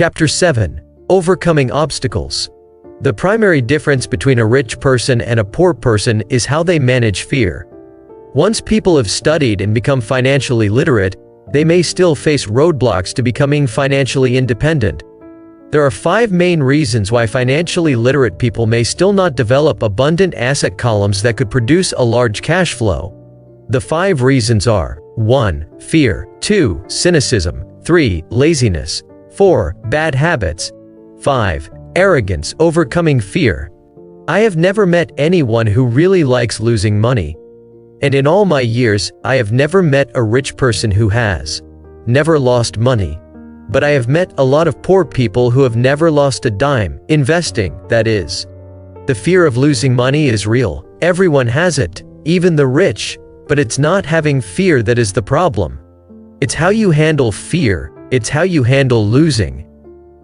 Chapter 7. Overcoming Obstacles. The primary difference between a rich person and a poor person is how they manage fear. Once people have studied and become financially literate, they may still face roadblocks to becoming financially independent. There are 5 main reasons why financially literate people may still not develop abundant asset columns that could produce a large cash flow. The 5 reasons are: 1. Fear. 2. Cynicism. 3. Laziness. 4. Bad habits. 5. Arrogance. Overcoming fear. I have never met anyone who really likes losing money. And in all my years, I have never met a rich person who has never lost money. But I have met a lot of poor people who have never lost a dime, investing, that is. The fear of losing money is real. Everyone has it, even the rich, but it's not having fear that is the problem. It's how you handle fear, it's how you handle losing.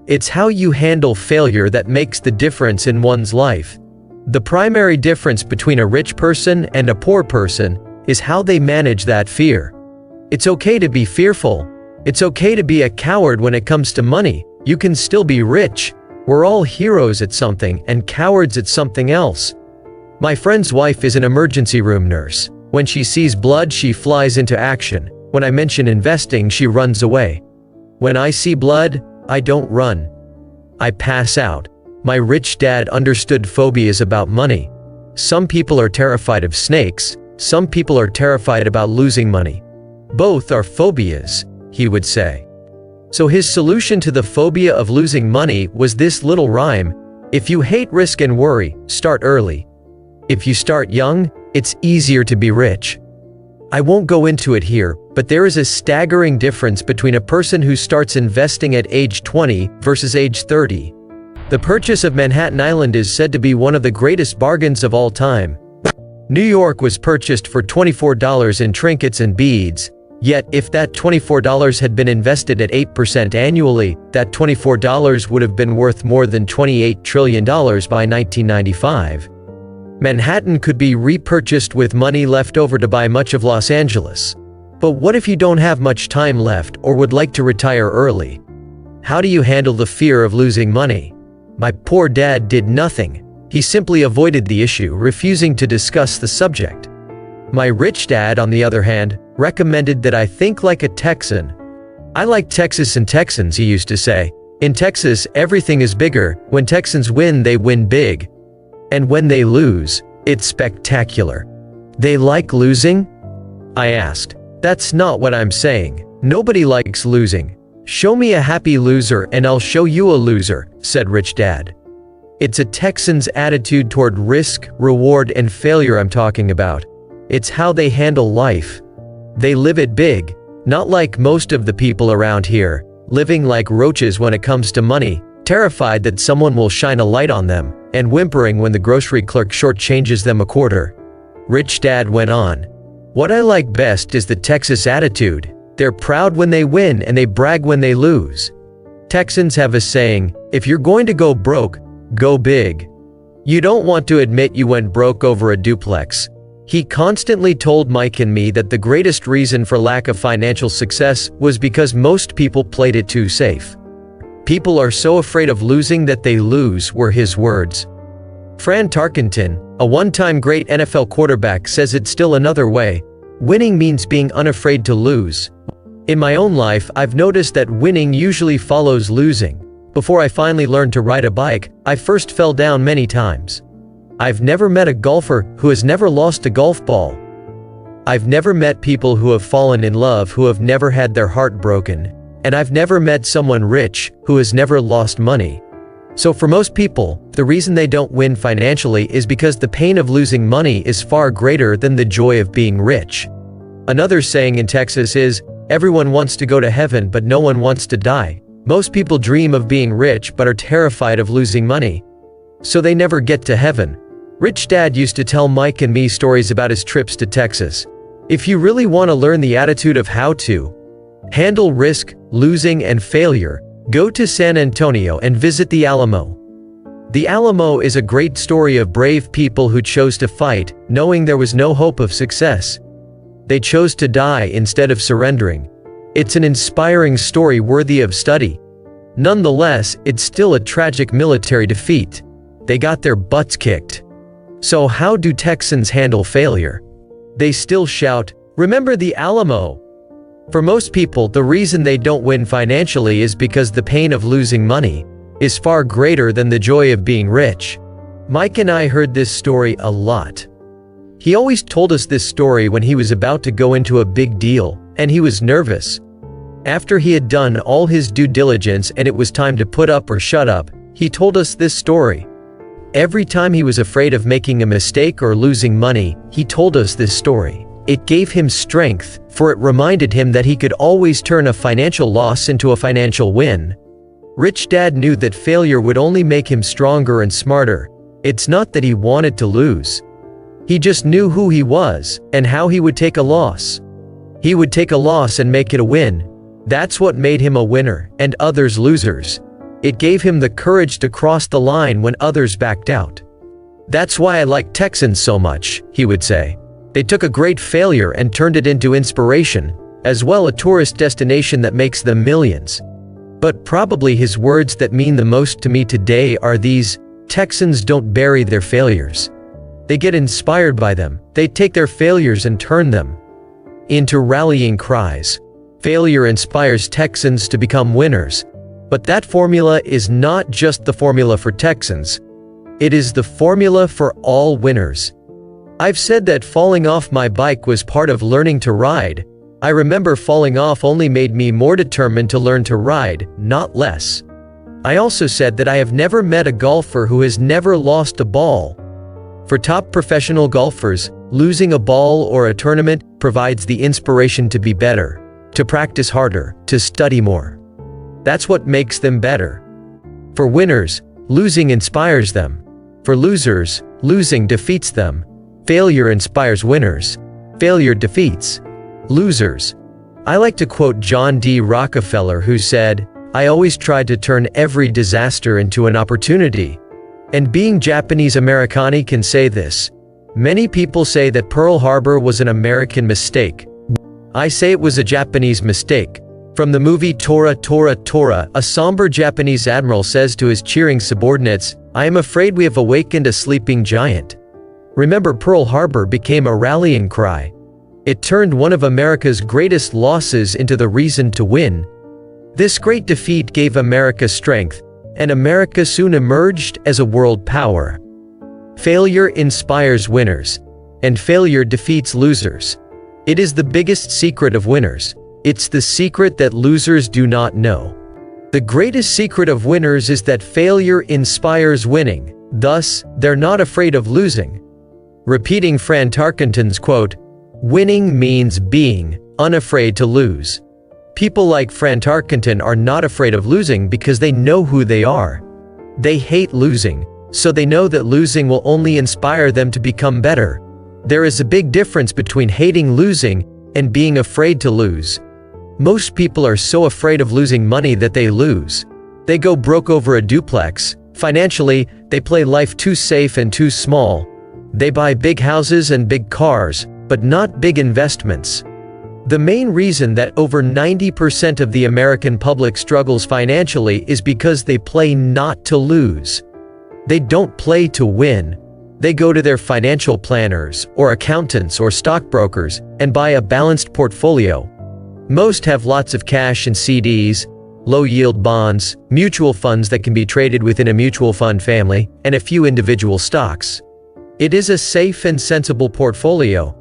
It's how you handle failure that makes the difference in one's life. The primary difference between a rich person and a poor person is how they manage that fear. It's okay to be fearful. It's okay to be a coward when it comes to money. You can still be rich. We're all heroes at something and cowards at something else. My friend's wife is an emergency room nurse. When she sees blood, she flies into action. When I mention investing, she runs away. When I see blood, I don't run. I pass out. My rich dad understood phobias about money. Some people are terrified of snakes. Some people are terrified about losing money. Both are phobias, he would say. So his solution to the phobia of losing money was this little rhyme: if you hate risk and worry, start early. If you start young, it's easier to be rich. I won't go into it here, but there is a staggering difference between a person who starts investing at age 20 versus age 30. The purchase of Manhattan Island is said to be one of the greatest bargains of all time. New York was purchased for $24 in trinkets and beads. Yet, if that $24 had been invested at 8% annually, that $24 would have been worth more than $28 trillion by 1995. Manhattan could be repurchased with money left over to buy much of Los Angeles. But what if you don't have much time left or would like to retire early? How do you handle the fear of losing money? My poor dad did nothing. He simply avoided the issue, refusing to discuss the subject. My rich dad, on the other hand, recommended that I think like a Texan. I like Texas and Texans, he used to say. In Texas, everything is bigger. When Texans win, they win big. And when they lose, it's spectacular. They like losing? I asked. That's not what I'm saying. Nobody likes losing. Show me a happy loser and I'll show you a loser, said Rich Dad. It's a Texan's attitude toward risk, reward, and failure I'm talking about. It's how they handle life. They live it big, not like most of the people around here, living like roaches when it comes to money, terrified that someone will shine a light on them, and whimpering when the grocery clerk shortchanges them a quarter. Rich Dad went on. What I like best is the Texas attitude. They're proud when they win and they brag when they lose. Texans have a saying, if you're going to go broke, go big. You don't want to admit you went broke over a duplex. He constantly told Mike and me that the greatest reason for lack of financial success was because most people played it too safe. People are so afraid of losing that they lose, were his words. Fran Tarkenton, a one-time great NFL quarterback, says it's still another way. Winning means being unafraid to lose. In my own life, I've noticed that winning usually follows losing. Before I finally learned to ride a bike, I first fell down many times. I've never met a golfer who has never lost a golf ball. I've never met people who have fallen in love who have never had their heart broken. And I've never met someone rich who has never lost money. So for most people, the reason they don't win financially is because the pain of losing money is far greater than the joy of being rich. Another saying in Texas is, everyone wants to go to heaven but no one wants to die. Most people dream of being rich but are terrified of losing money. So they never get to heaven. Rich Dad used to tell Mike and me stories about his trips to Texas. If you really want to learn the attitude of how to handle risk, losing, and failure, go to San Antonio and visit the Alamo. The Alamo is a great story of brave people who chose to fight, knowing there was no hope of success. They chose to die instead of surrendering. It's an inspiring story worthy of study. Nonetheless, it's still a tragic military defeat. They got their butts kicked. So how do Texans handle failure? They still shout, "Remember the Alamo!" For most people, the reason they don't win financially is because the pain of losing money is far greater than the joy of being rich. Mike and I heard this story a lot. He always told us this story when he was about to go into a big deal, and he was nervous. After he had done all his due diligence and it was time to put up or shut up, he told us this story. Every time he was afraid of making a mistake or losing money, he told us this story. It gave him strength, for it reminded him that he could always turn a financial loss into a financial win. Rich Dad knew that failure would only make him stronger and smarter. It's not that he wanted to lose. He just knew who he was, and how he would take a loss. He would take a loss and make it a win. That's what made him a winner, and others losers. It gave him the courage to cross the line when others backed out. "That's why I like Texans so much," he would say. "They took a great failure and turned it into inspiration, as well a tourist destination that makes them millions." But probably his words that mean the most to me today are these: Texans don't bury their failures. They get inspired by them. They take their failures and turn them into rallying cries. Failure inspires Texans to become winners. But that formula is not just the formula for Texans. It is the formula for all winners. I've said that falling off my bike was part of learning to ride. I remember falling off only made me more determined to learn to ride, not less. I also said that I have never met a golfer who has never lost a ball. For top professional golfers, losing a ball or a tournament provides the inspiration to be better, to practice harder, to study more. That's what makes them better. For winners, losing inspires them. For losers, losing defeats them. Failure inspires winners. Failure defeats losers. I like to quote John D. Rockefeller, who said, "I always tried to turn every disaster into an opportunity." And being Japanese Americani can say this. Many people say that Pearl Harbor was an American mistake. I say it was a Japanese mistake. From the movie Tora, Tora, Tora, a somber Japanese admiral says to his cheering subordinates, "I am afraid we have awakened a sleeping giant." Remember, Pearl Harbor became a rallying cry. It turned one of America's greatest losses into the reason to win. This great defeat gave America strength, and America soon emerged as a world power. Failure inspires winners, and failure defeats losers. It is the biggest secret of winners. It's the secret that losers do not know. The greatest secret of winners is that failure inspires winning, thus, they're not afraid of losing. Repeating Fran Tarkenton's quote, "Winning means being unafraid to lose." People like Fran Tarkenton are not afraid of losing because they know who they are. They hate losing, so they know that losing will only inspire them to become better. There is a big difference between hating losing and being afraid to lose. Most people are so afraid of losing money that they lose. They go broke over a duplex. Financially, they play life too safe and too small. They buy big houses and big cars, but not big investments. The main reason that over 90% of the American public struggles financially is because they play not to lose. They don't play to win. They go to their financial planners, or accountants, or stockbrokers, and buy a balanced portfolio. Most have lots of cash and CDs, low-yield bonds, mutual funds that can be traded within a mutual fund family, and a few individual stocks. It is a safe and sensible portfolio.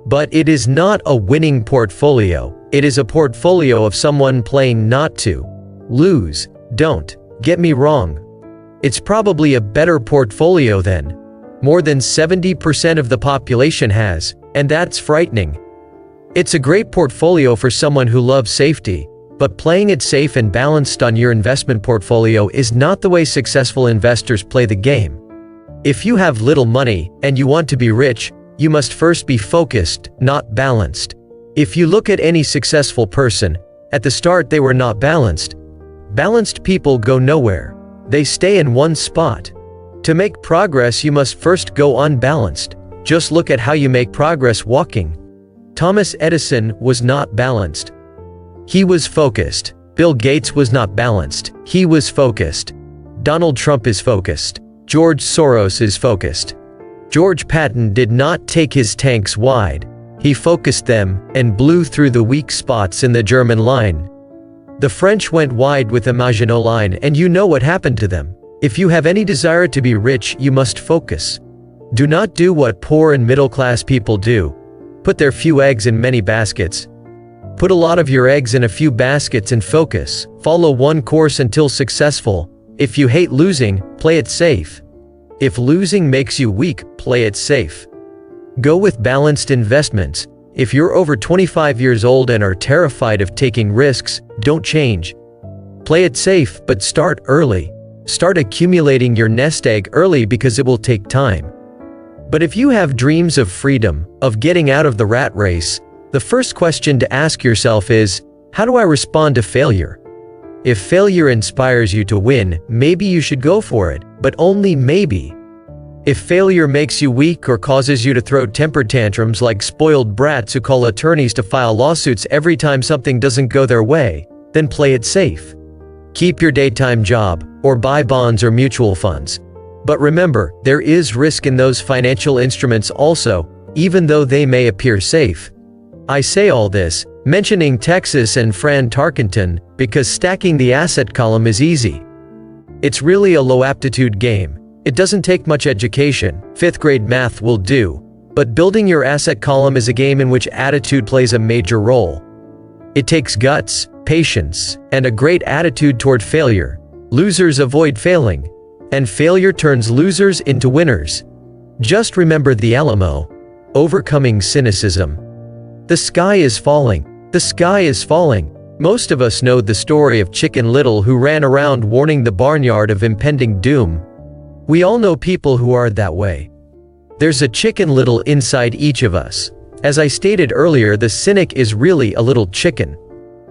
But it is not a winning portfolio. It is a portfolio of someone playing not to lose. Don't get me wrong. It's probably a better portfolio than more than 70% of the population has, and that's frightening. It's a great portfolio for someone who loves safety, but playing it safe and balanced on your investment portfolio is not the way successful investors play the game. If you have little money and you want to be rich, you must first be focused, not balanced. If you look at any successful person, at the start they were not balanced. Balanced people go nowhere. They stay in one spot. To make progress, you must first go unbalanced. Just look at how you make progress walking. Thomas Edison was not balanced. He was focused. Bill Gates was not balanced. He was focused. Donald Trump is focused. George Soros is focused. George Patton did not take his tanks wide. He focused them and blew through the weak spots in the German line. The French went wide with the Maginot Line, and you know what happened to them. If you have any desire to be rich, you must focus. Do not do what poor and middle-class people do. Put their few eggs in many baskets. Put a lot of your eggs in a few baskets and focus. Follow one course until successful. If you hate losing, play it safe. If losing makes you weak, play it safe. Go with balanced investments. If you're over 25 years old and are terrified of taking risks, don't change. Play it safe, but start early. Start accumulating your nest egg early because it will take time. But if you have dreams of freedom, of getting out of the rat race, the first question to ask yourself is, how do I respond to failure? If failure inspires you to win, maybe you should go for it, but only maybe. If failure makes you weak or causes you to throw temper tantrums like spoiled brats who call attorneys to file lawsuits every time something doesn't go their way, then play it safe. Keep your daytime job, or buy bonds or mutual funds. But remember, there is risk in those financial instruments also, even though they may appear safe. I say all this, mentioning Texas and Fran Tarkenton, because stacking the asset column is easy. It's really a low-aptitude game. It doesn't take much education, 5th grade math will do. But building your asset column is a game in which attitude plays a major role. It takes guts, patience, and a great attitude toward failure. Losers avoid failing, and failure turns losers into winners. Just remember the Alamo. Overcoming cynicism. The sky is falling. The sky is falling. Most of us know the story of Chicken Little who ran around warning the barnyard of impending doom. We all know people who are that way. There's a Chicken Little inside each of us. As I stated earlier, the cynic is really a little chicken.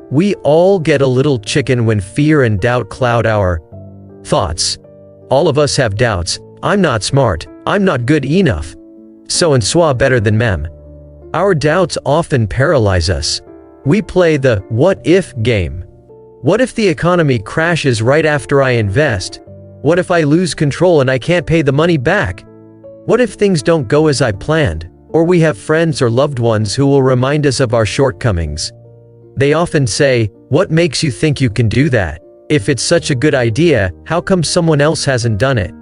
We all get a little chicken when fear and doubt cloud our thoughts. All of us have doubts. I'm not smart. I'm not good enough. So-and-so better than mem. Our doubts often paralyze us. We play the what-if game. What if the economy crashes right after I invest? What if I lose control and I can't pay the money back? What if things don't go as I planned? Or we have friends or loved ones who will remind us of our shortcomings. They often say, "What makes you think you can do that? If it's such a good idea, how come someone else hasn't done it?"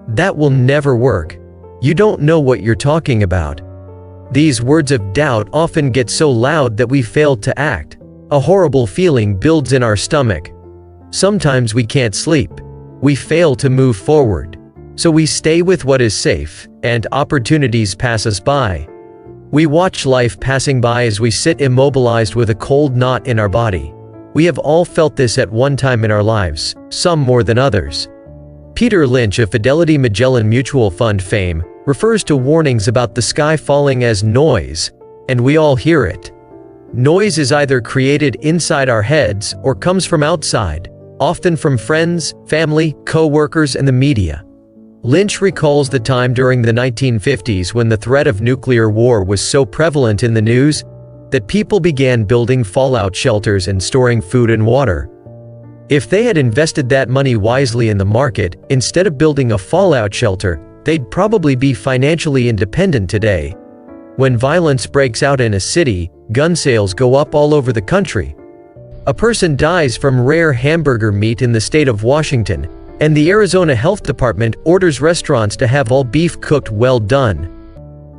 That will never work. You don't know what you're talking about. These words of doubt often get so loud that we fail to act. A horrible feeling builds in our stomach. Sometimes we can't sleep. We fail to move forward. So we stay with what is safe, and opportunities pass us by. We watch life passing by as we sit immobilized with a cold knot in our body. We have all felt this at one time in our lives, some more than others. Peter Lynch of Fidelity Magellan Mutual Fund fame refers to warnings about the sky falling as noise, and we all hear it. Noise is either created inside our heads or comes from outside, often from friends, family, co-workers, and the media. Lynch recalls the time during the 1950s when the threat of nuclear war was so prevalent in the news that people began building fallout shelters and storing food and water. If they had invested that money wisely in the market, instead of building a fallout shelter, they'd probably be financially independent today. When violence breaks out in a city, gun sales go up all over the country. A person dies from rare hamburger meat in the state of Washington, and the Arizona Health Department orders restaurants to have all beef cooked well done.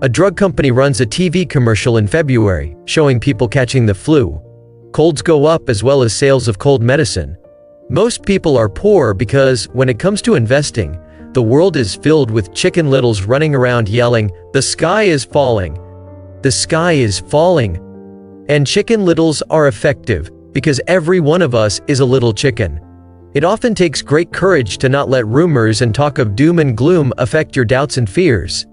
A drug company runs a TV commercial in February, showing people catching the flu. Colds go up as well as sales of cold medicine. Most people are poor because, when it comes to investing, the world is filled with Chicken Littles running around yelling, "The sky is falling! The sky is falling!" And Chicken Littles are effective, because every one of us is a little chicken. It often takes great courage to not let rumors and talk of doom and gloom affect your doubts and fears.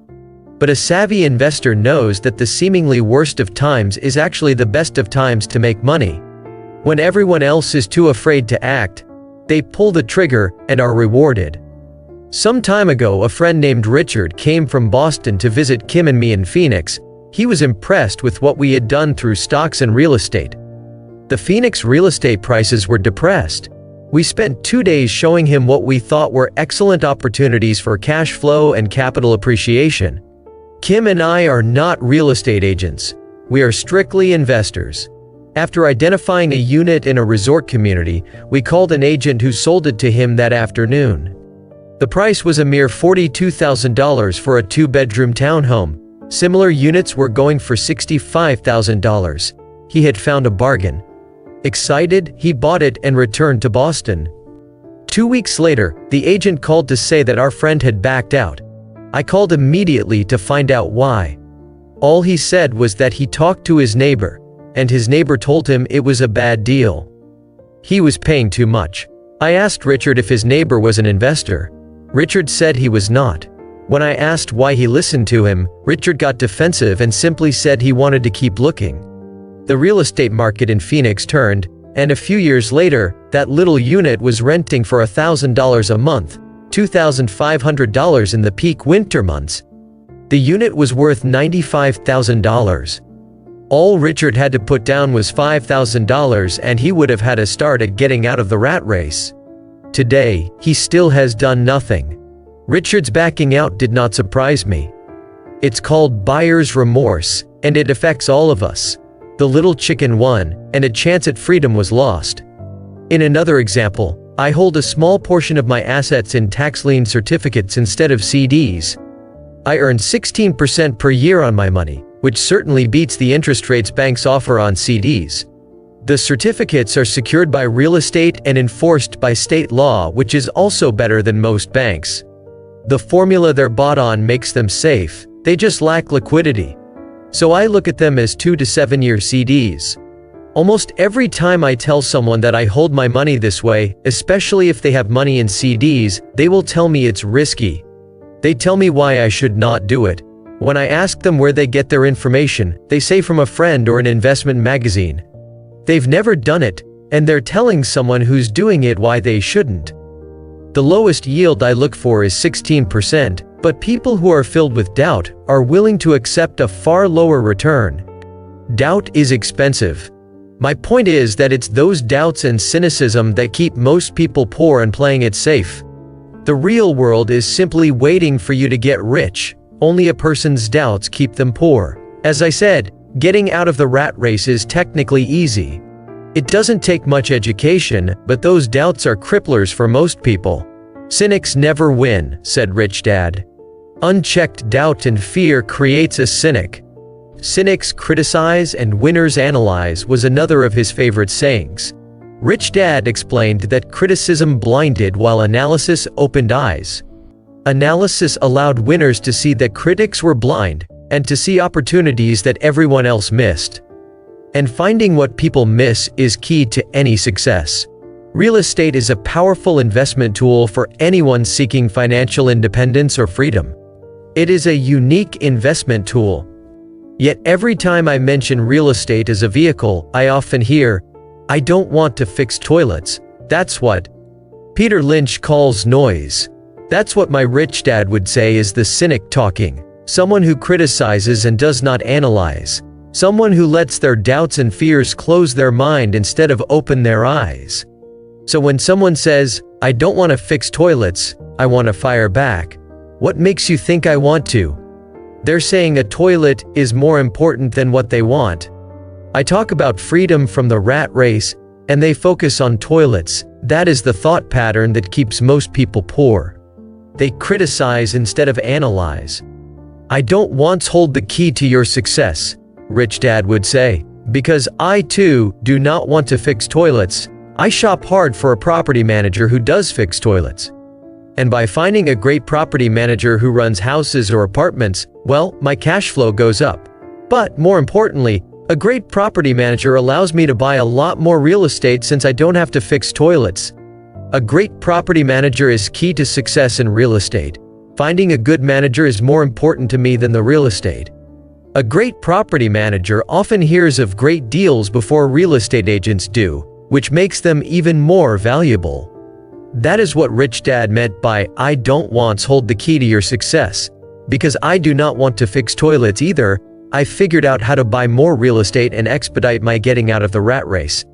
But a savvy investor knows that the seemingly worst of times is actually the best of times to make money. When everyone else is too afraid to act, they pull the trigger and are rewarded. Some time ago, a friend named Richard came from Boston to visit Kim and me in Phoenix. He was impressed with what we had done through stocks and real estate. The Phoenix real estate prices were depressed. We spent 2 days showing him what we thought were excellent opportunities for cash flow and capital appreciation. Kim and I are not real estate agents. We are strictly investors. After identifying a unit in a resort community, we called an agent who sold it to him that afternoon. The price was a mere $42,000 for a 2-bedroom townhome. Similar units were going for $65,000. He had found a bargain. Excited, he bought it and returned to Boston. 2 weeks later, the agent called to say that our friend had backed out. I called immediately to find out why. All he said was that he talked to his neighbor, and his neighbor told him it was a bad deal. He was paying too much. I asked Richard if his neighbor was an investor. Richard said he was not. When I asked why he listened to him, Richard got defensive and simply said he wanted to keep looking. The real estate market in Phoenix turned, and a few years later, that little unit was renting for $1,000 a month, $2,500 in the peak winter months. The unit was worth $95,000. All Richard had to put down was $5,000 and he would have had a start at getting out of the rat race. Today, he still has done nothing. Richard's backing out did not surprise me. It's called buyer's remorse, and it affects all of us. The little chicken won, and a chance at freedom was lost. In another example, I hold a small portion of my assets in tax lien certificates instead of CDs. I earn 16% per year on my money, which certainly beats the interest rates banks offer on CDs. The certificates are secured by real estate and enforced by state law, which is also better than most banks. The formula they're bought on makes them safe, they just lack liquidity. So I look at them as 2 to 7 year CDs. Almost every time I tell someone that I hold my money this way, especially if they have money in CDs, they will tell me it's risky. They tell me why I should not do it. When I ask them where they get their information, they say from a friend or an investment magazine. They've never done it, and they're telling someone who's doing it why they shouldn't. The lowest yield I look for is 16%, but people who are filled with doubt are willing to accept a far lower return. Doubt is expensive. My point is that it's those doubts and cynicism that keep most people poor and playing it safe. The real world is simply waiting for you to get rich. Only a person's doubts keep them poor. As I said, getting out of the rat race is technically easy. It doesn't take much education, but those doubts are cripplers for most people. Cynics never win, said Rich Dad. Unchecked doubt and fear creates a cynic. Cynics criticize and winners analyze was another of his favorite sayings. Rich Dad explained that criticism blinded while analysis opened eyes. Analysis allowed winners to see that critics were blind, and to see opportunities that everyone else missed. And finding what people miss is key to any success. Real estate is a powerful investment tool for anyone seeking financial independence or freedom. It is a unique investment tool. Yet every time I mention real estate as a vehicle, I often hear, "I don't want to fix toilets. That's what Peter Lynch calls noise." That's what my rich dad would say is the cynic talking. Someone who criticizes and does not analyze. Someone who lets their doubts and fears close their mind instead of open their eyes. So when someone says, "I don't want to fix toilets, I want to fire back," what makes you think I want to? They're saying a toilet is more important than what they want. I talk about freedom from the rat race, and they focus on toilets. That is the thought pattern that keeps most people poor. They criticize instead of analyze. "I don't once hold the key to your success," Rich Dad would say, "because I too do not want to fix toilets. I shop hard for a property manager who does fix toilets. And by finding a great property manager who runs houses or apartments, well, my cash flow goes up. But more importantly, a great property manager allows me to buy a lot more real estate since I don't have to fix toilets." A great property manager is key to success in real estate. Finding a good manager is more important to me than the real estate. A great property manager often hears of great deals before real estate agents do, which makes them even more valuable. That is what Rich Dad meant by "I don't once hold the key to your success." Because I do not want to fix toilets either, I figured out how to buy more real estate and expedite my getting out of the rat race.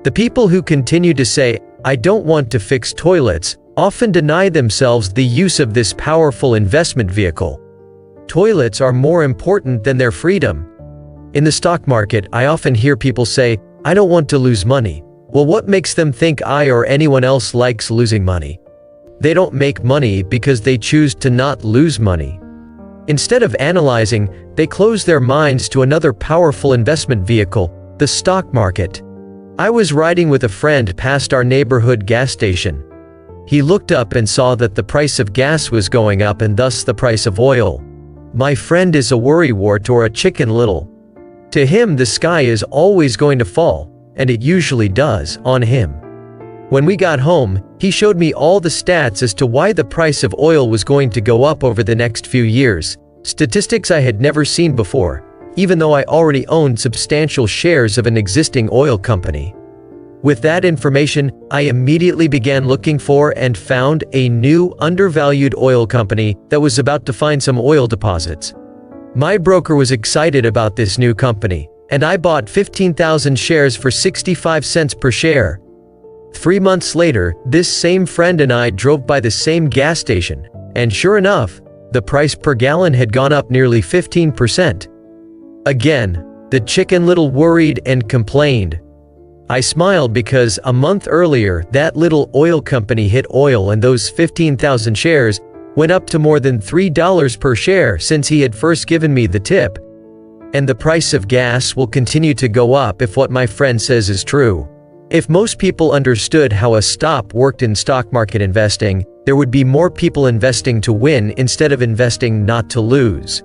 The people who continue to say, "I don't want to fix toilets," often deny themselves the use of this powerful investment vehicle. Toilets are more important than their freedom. In the stock market, I often hear people say, "I don't want to lose money." Well, what makes them think I or anyone else likes losing money? They don't make money because they choose to not lose money. Instead of analyzing, they close their minds to another powerful investment vehicle, the stock market. I was riding with a friend past our neighborhood gas station. He looked up and saw that the price of gas was going up and thus the price of oil. My friend is a worrywart or a Chicken Little. To him, the sky is always going to fall, and it usually does, on him. When we got home, he showed me all the stats as to why the price of oil was going to go up over the next few years, statistics I had never seen before, even though I already owned substantial shares of an existing oil company. With that information, I immediately began looking for and found a new, undervalued oil company that was about to find some oil deposits. My broker was excited about this new company, and I bought 15,000 shares for 65 cents per share. 3 months later, this same friend and I drove by the same gas station, and sure enough, the price per gallon had gone up nearly 15%. Again, the Chicken Little worried and complained. I smiled because a month earlier, that little oil company hit oil and those 15,000 shares went up to more than $3 per share since he had first given me the tip. And the price of gas will continue to go up if what my friend says is true. If most people understood how a stop worked in stock market investing, there would be more people investing to win instead of investing not to lose.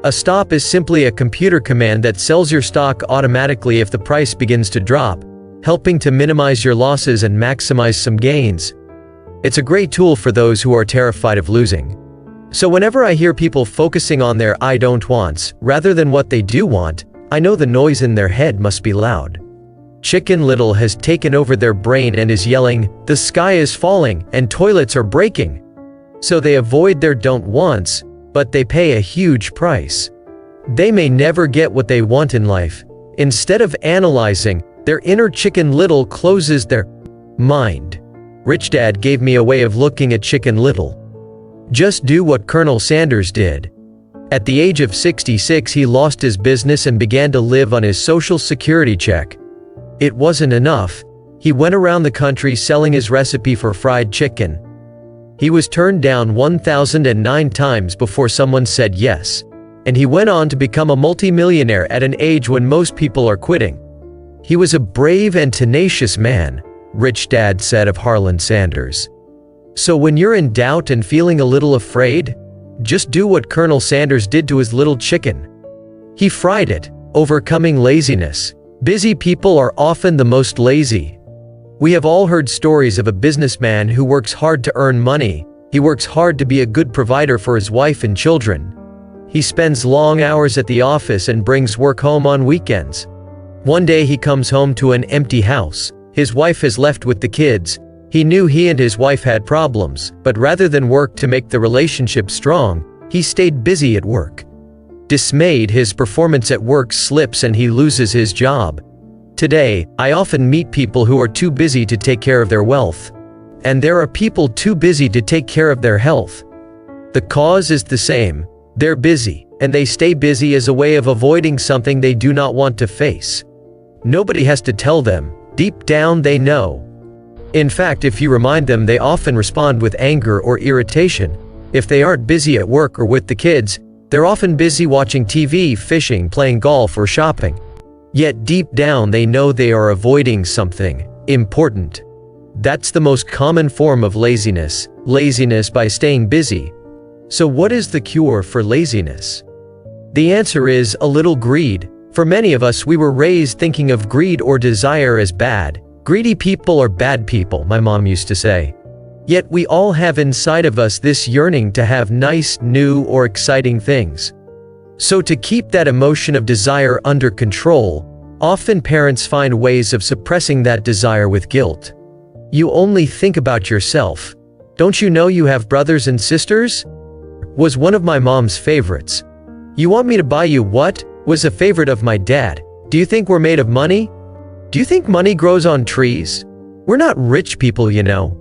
A stop is simply a computer command that sells your stock automatically if the price begins to drop, helping to minimize your losses and maximize some gains. It's a great tool for those who are terrified of losing. So whenever I hear people focusing on their "I don't wants" rather than what they do want, I know the noise in their head must be loud. Chicken Little has taken over their brain and is yelling, "The sky is falling and toilets are breaking." So they avoid their don't wants, but they pay a huge price. They may never get what they want in life. Instead of analyzing, their inner Chicken Little closes their mind. Rich Dad gave me a way of looking at Chicken Little. Just do what Colonel Sanders did. At the age of 66, he lost his business and began to live on his Social Security check. It wasn't enough. He went around the country selling his recipe for fried chicken. He was turned down 1,009 times before someone said yes. And he went on to become a multimillionaire at an age when most people are quitting. He was a brave and tenacious man, Rich Dad said of Harlan Sanders. So when you're in doubt and feeling a little afraid, just do what Colonel Sanders did to his little chicken. He fried it, overcoming laziness. Busy people are often the most lazy. We have all heard stories of a businessman who works hard to earn money. He works hard to be a good provider for his wife and children. He spends long hours at the office and brings work home on weekends. One day he comes home to an empty house. His wife has left with the kids. He knew he and his wife had problems, but rather than work to make the relationship strong, he stayed busy at work. Dismayed, his performance at work slips and he loses his job. Today, I often meet people who are too busy to take care of their wealth. And there are people too busy to take care of their health. The cause is the same. They're busy, and they stay busy as a way of avoiding something they do not want to face. Nobody has to tell them. Deep down they know. In fact, if you remind them, they often respond with anger or irritation. If they aren't busy at work or with the kids, they're often busy watching TV, fishing, playing golf, or shopping. Yet deep down they know they are avoiding something important. That's the most common form of laziness by staying busy. So what is the cure for laziness? The answer is a little greed. For many of us, we were raised thinking of greed or desire as bad. Greedy people are bad people, my mom used to say. Yet we all have inside of us this yearning to have nice, new, or exciting things. So to keep that emotion of desire under control, often parents find ways of suppressing that desire with guilt. You only think about yourself. Don't you know you have brothers and sisters? Was one of my mom's favorites. You want me to buy you what? Was a favorite of my dad. Do you think we're made of money? Do you think money grows on trees? We're not rich people, you know.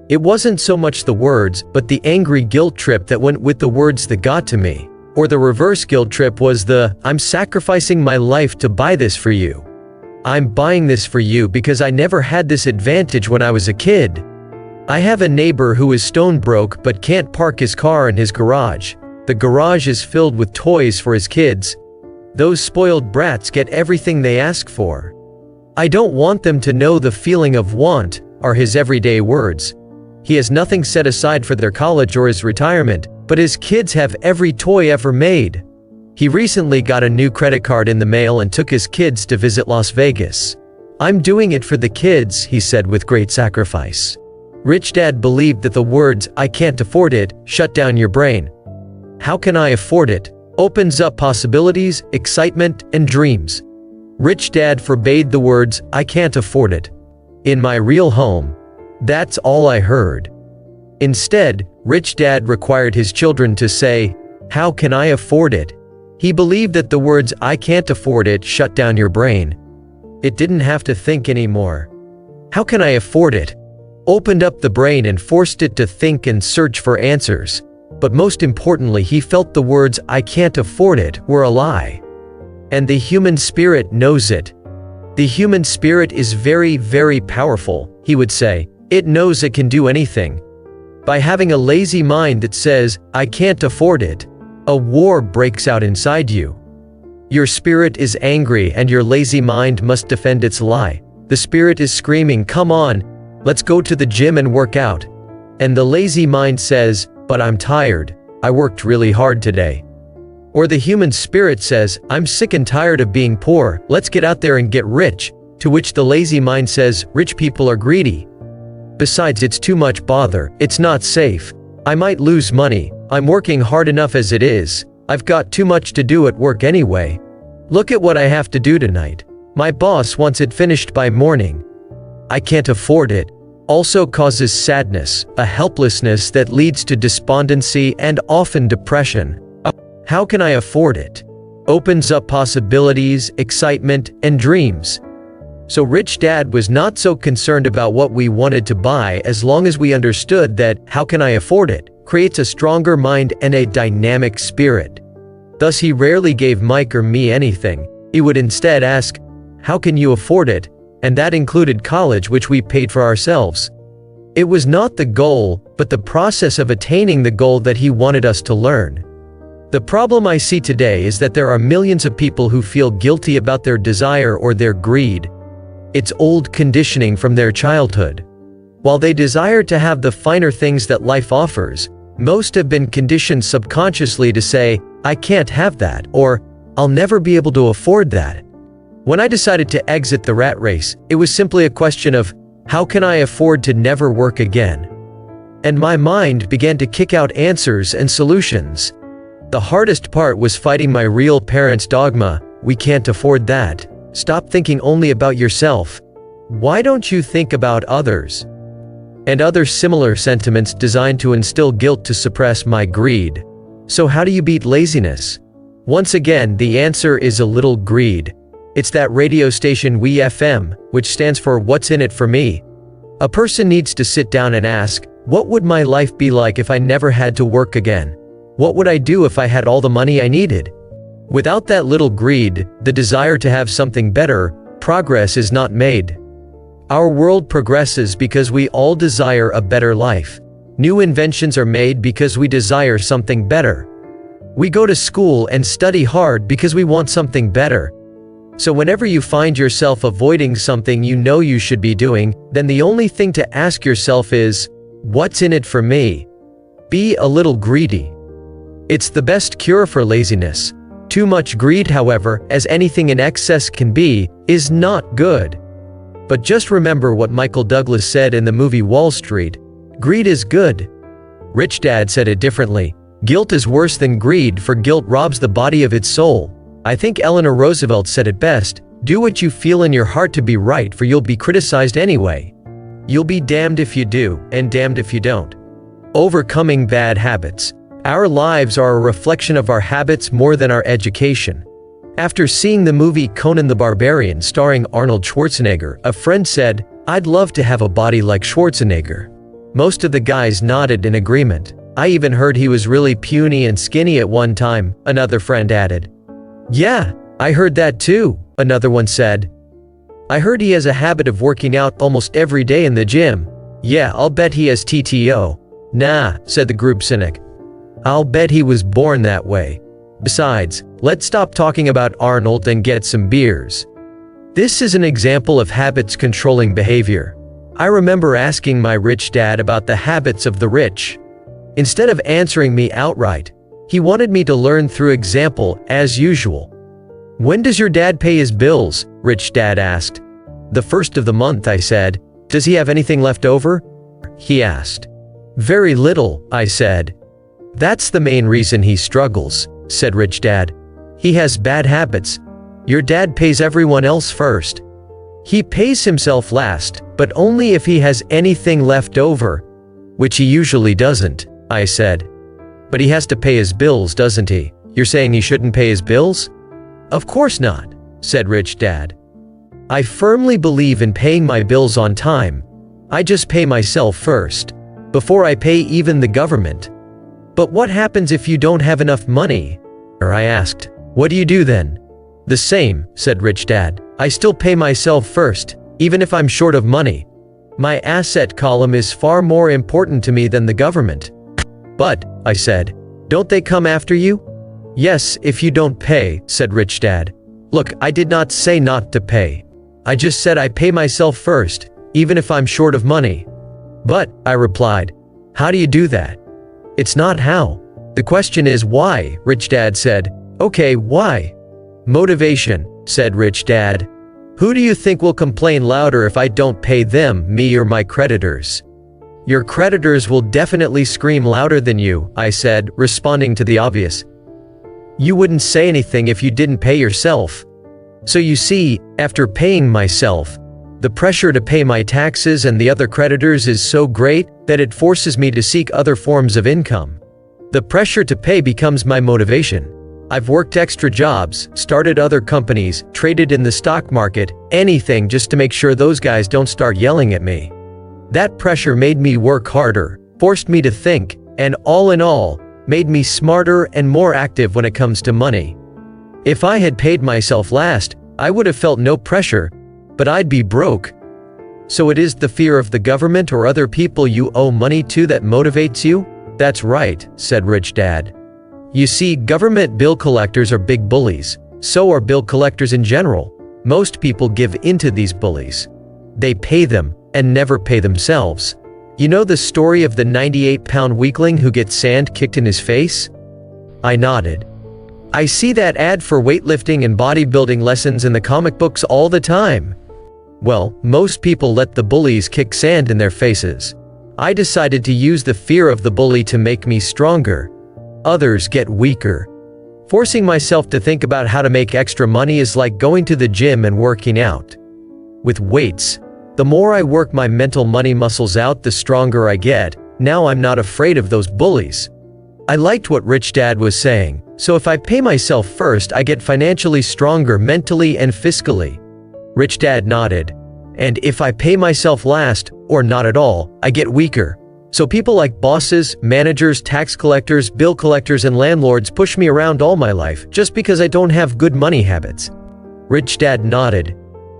It wasn't so much the words, but the angry guilt trip that went with the words that got to me. Or the reverse guilt trip was the, I'm sacrificing my life to buy this for you. I'm buying this for you because I never had this advantage when I was a kid. I have a neighbor who is stone broke but can't park his car in his garage. The garage is filled with toys for his kids. Those spoiled brats get everything they ask for. I don't want them to know the feeling of want, are his everyday words. He has nothing set aside for their college or his retirement, but his kids have every toy ever made. He recently got a new credit card in the mail and took his kids to visit Las Vegas. I'm doing it for the kids, he said with great sacrifice. Rich Dad believed that the words, I can't afford it, shut down your brain. How can I afford it? Opens up possibilities, excitement, and dreams. Rich Dad forbade the words, I can't afford it. In my real home. That's all I heard. Instead, Rich Dad required his children to say, how can I afford it? He believed that the words, I can't afford it, shut down your brain. It didn't have to think anymore. How can I afford it? Opened up the brain and forced it to think and search for answers. But most importantly, he felt the words, I can't afford it, were a lie. And the human spirit knows it. The human spirit is very, very powerful, he would say. It knows it can do anything. By having a lazy mind that says, I can't afford it, a war breaks out inside you. Your spirit is angry and your lazy mind must defend its lie. The spirit is screaming, come on, let's go to the gym and work out. And the lazy mind says, but I'm tired. I worked really hard today. Or the human spirit says, I'm sick and tired of being poor, let's get out there and get rich. To which the lazy mind says, rich people are greedy. Besides, it's too much bother, it's not safe. I might lose money, I'm working hard enough as it is. I've got too much to do at work anyway. Look at what I have to do tonight. My boss wants it finished by morning. I can't afford it. Also causes sadness, a helplessness that leads to despondency and often depression. How can I afford it? Opens up possibilities, excitement, and dreams. So Rich Dad was not so concerned about what we wanted to buy as long as we understood that, how can I afford it, creates a stronger mind and a dynamic spirit. Thus he rarely gave Mike or me anything. He would instead ask, how can you afford it? And that included college, which we paid for ourselves. It was not the goal, but the process of attaining the goal that he wanted us to learn. The problem I see today is that there are millions of people who feel guilty about their desire or their greed. It's old conditioning from their childhood. While they desire to have the finer things that life offers, most have been conditioned subconsciously to say, I can't have that, or I'll never be able to afford that. When I decided to exit the rat race, it was simply a question of, how can I afford to never work again? And my mind began to kick out answers and solutions. The hardest part was fighting my real parents' dogma, we can't afford that. Stop thinking only about yourself. Why don't you think about others? And other similar sentiments designed to instill guilt to suppress my greed. So how do you beat laziness? Once again, the answer is a little greed. It's that radio station We FM, which stands for What's in it for me. A person needs to sit down and ask, what would my life be like if I never had to work again? What would I do if I had all the money I needed? Without that little greed, the desire to have something better, progress is not made. Our world progresses because we all desire a better life. New inventions are made because we desire something better. We go to school and study hard because we want something better. So whenever you find yourself avoiding something you know you should be doing, then the only thing to ask yourself is, what's in it for me? Be a little greedy. It's the best cure for laziness. Too much greed, however, as anything in excess can be, is not good. But just remember what Michael Douglas said in the movie Wall Street, greed is good. Rich Dad said it differently, guilt is worse than greed, for guilt robs the body of its soul. I think Eleanor Roosevelt said it best, do what you feel in your heart to be right, for you'll be criticized anyway. You'll be damned if you do, and damned if you don't. Overcoming bad habits. Our lives are a reflection of our habits more than our education. After seeing the movie Conan the Barbarian starring Arnold Schwarzenegger, a friend said, "I'd love to have a body like Schwarzenegger." Most of the guys nodded in agreement. "I even heard he was really puny and skinny at one time," another friend added. "Yeah, I heard that too," another one said. "I heard he has a habit of working out almost every day in the gym." "Yeah, I'll bet he has TTO." "Nah," said the group cynic. "I'll bet he was born that way. Besides, let's stop talking about Arnold and get some beers." This is an example of habits controlling behavior. I remember asking my rich dad about the habits of the rich. Instead of answering me outright, he wanted me to learn through example, as usual. "When does your dad pay his bills?" Rich Dad asked. "The first of the month," I said. "Does he have anything left over?" he asked. "Very little," I said. "That's the main reason he struggles," said Rich Dad. "He has bad habits. Your dad pays everyone else first. He pays himself last, but only if he has anything left over, which he usually doesn't," I said. "But he has to pay his bills, doesn't he? You're saying he shouldn't pay his bills?" "Of course not," said Rich Dad. "I firmly believe in paying my bills on time. I just pay myself first, before I pay even the government." "But what happens if you don't have enough money?" I asked. "What do you do then?" "The same," said Rich Dad. "I still pay myself first, even if I'm short of money. My asset column is far more important to me than the government." "But," I said, "don't they come after you?" "Yes, if you don't pay," said Rich Dad. "Look, I did not say not to pay. I just said I pay myself first, even if I'm short of money." "But," I replied, "how do you do that?" "It's not how. The question is why," Rich Dad said. "Okay, why?" "Motivation," said Rich Dad. "Who do you think will complain louder if I don't pay them, me or my creditors?" "Your creditors will definitely scream louder than you," I said, responding to the obvious. "You wouldn't say anything if you didn't pay yourself." So you see, after paying myself, the pressure to pay my taxes and the other creditors is so great that it forces me to seek other forms of income. The pressure to pay becomes my motivation. I've worked extra jobs, started other companies, traded in the stock market, anything just to make sure those guys don't start yelling at me. That pressure made me work harder, forced me to think, and all in all, made me smarter and more active when it comes to money. If I had paid myself last, I would have felt no pressure, but I'd be broke. So it is the fear of the government or other people you owe money to that motivates you? That's right, said Rich Dad. You see, government bill collectors are big bullies. So are bill collectors in general. Most people give into these bullies. They pay them, and never pay themselves. You know the story of the 98-pound weakling who gets sand kicked in his face? I nodded. I see that ad for weightlifting and bodybuilding lessons in the comic books all the time. Well, most people let the bullies kick sand in their faces. I decided to use the fear of the bully to make me stronger. Others get weaker. Forcing myself to think about how to make extra money is like going to the gym and working out. With weights, the more I work my mental money muscles out, the stronger I get. Now I'm not afraid of those bullies. I liked what Rich Dad was saying. So if I pay myself first, I get financially stronger mentally and fiscally. Rich Dad nodded. And if I pay myself last, or not at all, I get weaker. So people like bosses, managers, tax collectors, bill collectors, and landlords push me around all my life just because I don't have good money habits. Rich Dad nodded.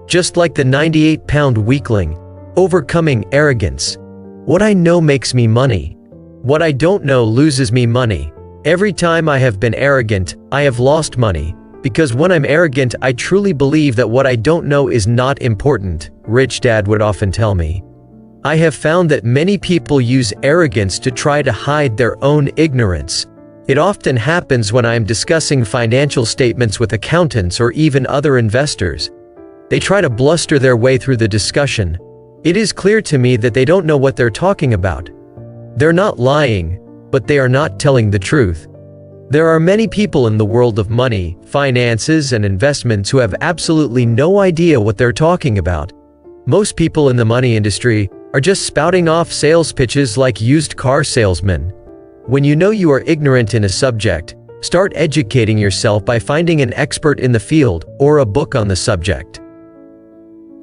Just like the 98-pound weakling, overcoming arrogance. What I know makes me money. What I don't know loses me money. Every time I have been arrogant, I have lost money. Because when I'm arrogant, I truly believe that what I don't know is not important, Rich Dad would often tell me. I have found that many people use arrogance to try to hide their own ignorance. It often happens when I am discussing financial statements with accountants or even other investors. They try to bluster their way through the discussion. It is clear to me that they don't know what they're talking about. They're not lying, but they are not telling the truth. There are many people in the world of money, finances, and investments who have absolutely no idea what they're talking about. Most people in the money industry are just spouting off sales pitches like used car salesmen. When you know you are ignorant in a subject, Start educating yourself by finding an expert in the field or a book on the subject.